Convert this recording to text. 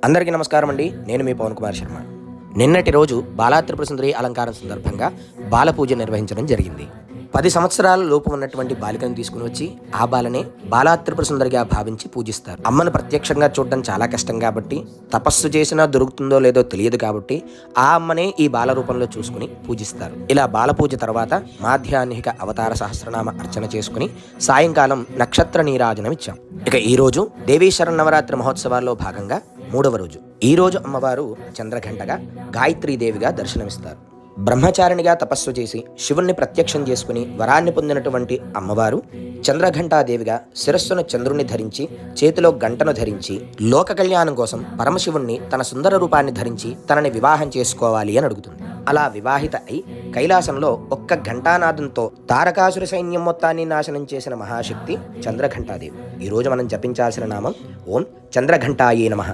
అందరికీ నమస్కారం అండి. నేను మీ పవన్ కుమార్ శర్మ. నిన్నటి రోజు బాలా త్రిపుర సుందరి అలంకారం సందర్భంగా బాలపూజ నిర్వహించడం జరిగింది. 10 సంవత్సరాల లోపు ఉన్నటువంటి బాలికను తీసుకుని వచ్చి ఆ బాలనే బాలా త్రిపుర సుందరిగా భావించి పూజిస్తారు. అమ్మను ప్రత్యక్షంగా చూడడం చాలా కష్టం కాబట్టి, తపస్సు చేసినా దొరుకుతుందో లేదో తెలియదు కాబట్టి ఆ అమ్మనే ఈ బాల రూపంలో చూసుకుని పూజిస్తారు. ఇలా బాల పూజ తర్వాత మాధ్యాహ్నిక అవతార సహస్రనామ అర్చన చేసుకుని సాయంకాలం నక్షత్ర నీరాజనం ఇచ్చాం. ఇక ఈ రోజు దేవీ శరన్నవరాత్రి మహోత్సవాల్లో భాగంగా 3వ రోజు. ఈ రోజు అమ్మవారు చంద్రఘంటగా గాయత్రీదేవిగా దర్శనమిస్తారు. బ్రహ్మచారిణిగా తపస్సు చేసి శివుణ్ణి ప్రత్యక్షం చేసుకుని వరాన్ని పొందినటువంటి అమ్మవారు చంద్రఘంటాదేవిగా శిరస్సును చంద్రుణ్ణి ధరించి చేతిలో గంటను ధరించి లోక కళ్యాణం కోసం పరమశివుణ్ణి తన సుందర రూపాన్ని ధరించి తనని వివాహం చేసుకోవాలి అని అడుగుతుంది. అలా వివాహిత అయి కైలాసంలో ఒక్క ఘంటానాదంతో తారకాసుర సైన్యం మొత్తాన్ని నాశనం చేసిన మహాశక్తి చంద్రఘంటాదేవి. ఈరోజు మనం జపించాల్సిన నామం ఓం చంద్రఘంటాయే నమః.